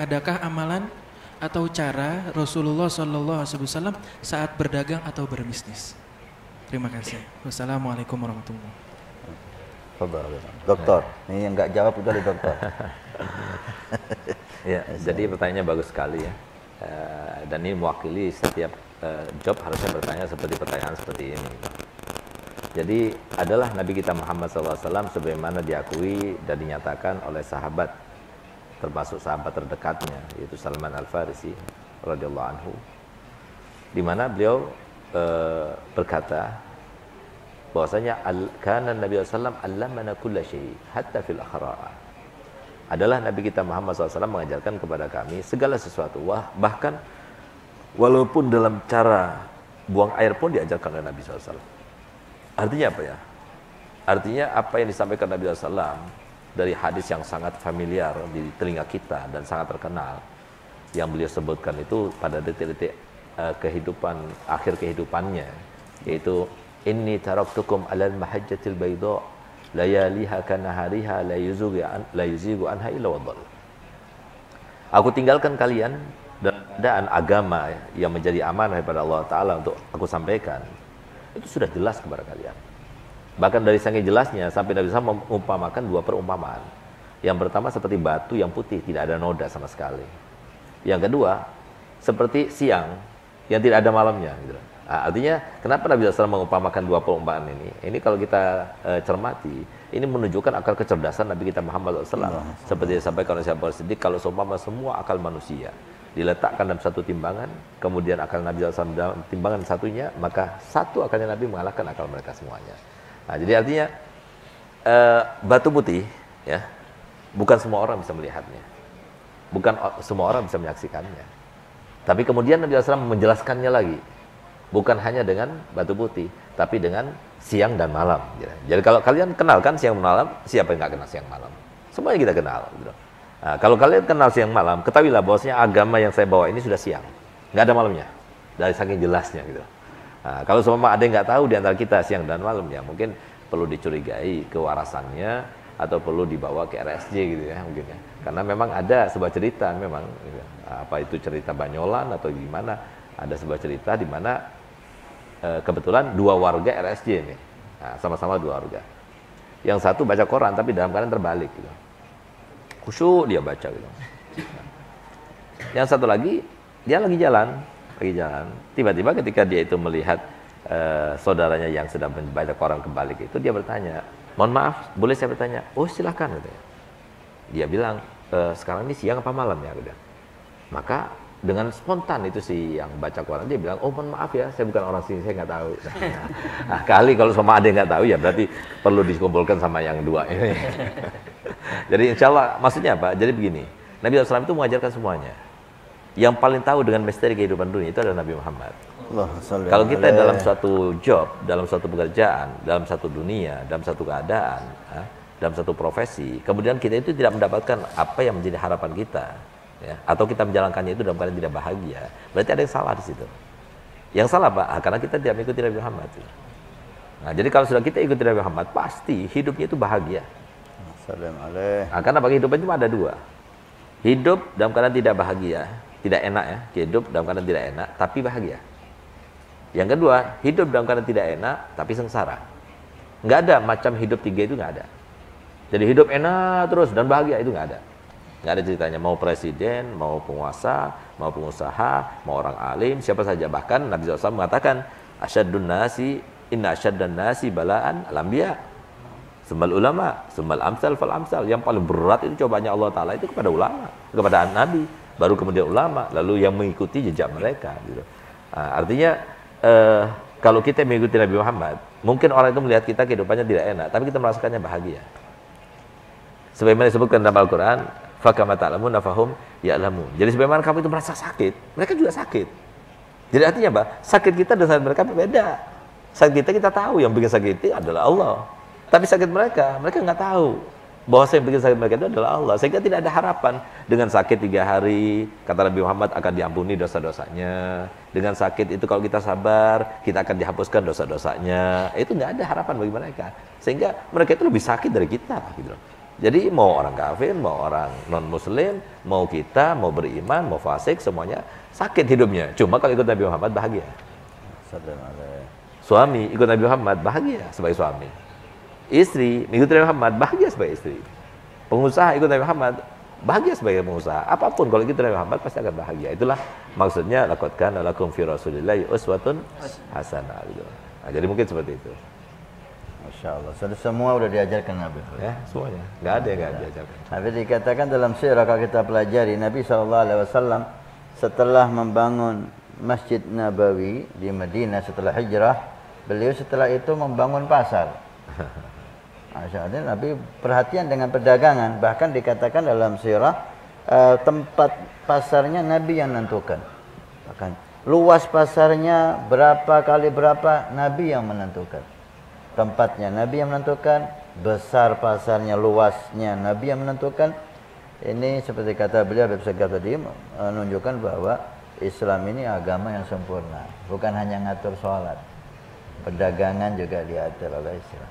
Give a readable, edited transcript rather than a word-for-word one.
adakah amalan atau cara Rasulullah SAW saat berdagang atau berbisnis? Terima kasih. Wassalamualaikum warahmatullahi wabarakatuh. Dokter, ini yang nggak jawab udah dokter. Ya, jadi pertanyaannya bagus sekali ya. Dan ini mewakili setiap job harusnya bertanya seperti pertanyaan seperti ini. Jadi adalah Nabi kita Muhammad SAW sebagaimana diakui dan dinyatakan oleh sahabat, termasuk sahabat terdekatnya, yaitu Salman Al-Farisi radhiyallahu anhu, di mana beliau berkata bahwasanya kana Nabi SAW allamana kulla syai hatta fil akhra. Adalah Nabi kita Muhammad SAW mengajarkan kepada kami segala sesuatu, bahkan walaupun dalam cara buang air pun diajarkan oleh Nabi SAW. Artinya apa ya? Artinya apa yang disampaikan Nabi SAW dari hadis yang sangat familiar di telinga kita dan sangat terkenal, yang beliau sebutkan itu pada detik-detik kehidupan, akhir kehidupannya, yaitu inni taraktukum alal mahajjatil bayda layaliha kanahariha la yuzigu anha illa wadhal. Aku tinggalkan kalian dalam keadaan agama yang menjadi amanah daripada Allah Ta'ala untuk aku sampaikan. Itu sudah jelas kepada kalian. Bahkan dari saking jelasnya sampai Nabi SAW mengumpamakan dua perumpamaan. Yang pertama seperti batu yang putih, tidak ada noda sama sekali. Yang kedua seperti siang yang tidak ada malamnya gitu. Nah, artinya kenapa Nabi SAW mengumpamakan dua perumpamaan ini? Ini kalau kita cermati, ini menunjukkan akal kecerdasan Nabi kita Muhammad SAW. Seperti disampaikan oleh Syekh Siddiq, kalau seumpama semua akal manusia diletakkan dalam satu timbangan, kemudian akal Nabi SAW dalam timbangan satunya, maka satu akalnya Nabi mengalahkan akal mereka semuanya. Nah, jadi artinya batu putih, ya, bukan semua orang bisa melihatnya, bukan semua orang bisa menyaksikannya. Tapi kemudian Nabi SAW menjelaskannya lagi. Bukan hanya dengan batu putih, tapi dengan siang dan malam. Jadi kalau kalian kenal kan siang dan malam, siapa yang nggak kenal siang malam? Semuanya kita kenal. Gitu. Nah, kalau kalian kenal siang malam, ketahuilah bahwasanya agama yang saya bawa ini sudah siang, nggak ada malamnya, dari saking jelasnya gitu. Nah, kalau semua ada yang nggak tahu di antara kita siang dan malam, ya mungkin perlu dicurigai kewarasannya atau perlu dibawa ke RSJ gitu ya mungkin ya. Karena memang ada sebuah cerita memang, gitu. Apa itu cerita Banyolan atau gimana? Ada sebuah cerita di mana kebetulan dua warga RSJ nih, nah, sama-sama dua warga. Yang satu baca Quran tapi dalam keadaan terbalik gitu. Khusyuk dia baca gitu. Yang satu lagi dia lagi jalan. Tiba-tiba ketika dia itu melihat saudaranya yang sedang membaca Quran kebalik itu, dia bertanya, "Mohon maaf, boleh saya bertanya?" "Oh, silakan," gitu. Dia bilang, "Sekarang ini siang apa malam ya?" Gitu. Maka dengan spontan itu si yang baca Quran dia bilang, "Oh, mohon maaf ya, saya bukan orang sini, saya nggak tahu." Nah, kali kalau sama ada yang nggak tahu ya berarti perlu dikumpulkan sama yang dua ini. Jadi insya Allah maksudnya apa? Jadi begini, Nabi SAW itu mengajarkan semuanya. Yang paling tahu dengan misteri kehidupan dunia itu adalah Nabi Muhammad. Kalau kita dalam suatu job, dalam suatu pekerjaan, dalam satu dunia, dalam satu keadaan, dalam satu profesi, kemudian kita itu tidak mendapatkan apa yang menjadi harapan kita, ya, atau kita menjalankannya itu dalam keadaan tidak bahagia, berarti ada yang salah di situ. Yang salah Pak, karena kita tidak mengikuti Nabi Muhammad. Nah, jadi kalau sudah kita ikuti Nabi Muhammad, pasti hidupnya itu bahagia. Nah, karena bagi hidup itu ada dua. Hidup dalam keadaan tidak bahagia, tidak enak ya. Hidup dalam keadaan tidak enak, tapi bahagia. Yang kedua, hidup dalam keadaan tidak enak, tapi sengsara. Nggak ada macam hidup tiga itu nggak ada. Jadi hidup enak terus dan bahagia itu nggak ada. Nggak ada ceritanya, mau presiden, mau penguasa, mau pengusaha, mau orang alim, siapa saja. Bahkan Nabi SAW mengatakan, inna asyaddan nasi balaan al-anbiya, summal ulama, summal amsal fal amsal. Yang paling berat itu cobaannya Allah Ta'ala itu kepada ulama, kepada Nabi, baru kemudian ulama, lalu yang mengikuti jejak mereka. Gitu. Nah, artinya, kalau kita mengikuti Nabi Muhammad, mungkin orang itu melihat kita kehidupannya tidak enak, tapi kita merasakannya bahagia. Sebagaimana disebutkan dalam Al-Quran, fakama ta'lamun nafahum ya'lamun. Jadi sebagaimana kamu itu merasa sakit, mereka juga sakit. Jadi artinya apa? Sakit kita dan sakit mereka berbeda. Sakit kita tahu yang bikin sakit itu adalah Allah. Tapi sakit mereka nggak tahu bahwa yang bikin sakit mereka itu adalah Allah. Sehingga tidak ada harapan dengan sakit 3 hari, kata Nabi Muhammad akan diampuni dosa-dosanya. Dengan sakit itu kalau kita sabar, kita akan dihapuskan dosa-dosanya. Itu nggak ada harapan bagi mereka. Sehingga mereka itu lebih sakit dari kita, gitu loh. Jadi mau orang kafir, mau orang non-muslim, mau kita, mau beriman, mau fasik, semuanya sakit hidupnya. Cuma kalau ikut Nabi Muhammad bahagia. Suami ikut Nabi Muhammad bahagia sebagai suami. Istri ikut Nabi Muhammad bahagia sebagai istri. Pengusaha ikut Nabi Muhammad bahagia sebagai pengusaha. Apapun kalau ikut Nabi Muhammad pasti akan bahagia. Itulah maksudnya laqad kana lakum fi Rasulillahi uswatun hasanah gitu. Nah, jadi mungkin seperti itu. Masya Allah, semua udah diajarkan Nabi. Ya, semuanya. Nggak ada yang nggak diajarkan. Nabi dikatakan dalam sirah kalau kita pelajari, Nabi SAW setelah membangun Masjid Nabawi di Madinah setelah hijrah, beliau setelah itu membangun pasar. Masya Allah, Nabi perhatian dengan perdagangan. Bahkan dikatakan dalam sirah, tempat pasarnya Nabi yang menentukan. Bahkan luas pasarnya berapa kali berapa, Nabi yang menentukan. Tempatnya Nabi yang menentukan, besar pasarnya, luasnya Nabi yang menentukan. Ini seperti kata beliau Habib Segaf tadi, menunjukkan bahwa Islam ini agama yang sempurna, bukan hanya ngatur sholat, perdagangan juga diatur oleh Islam.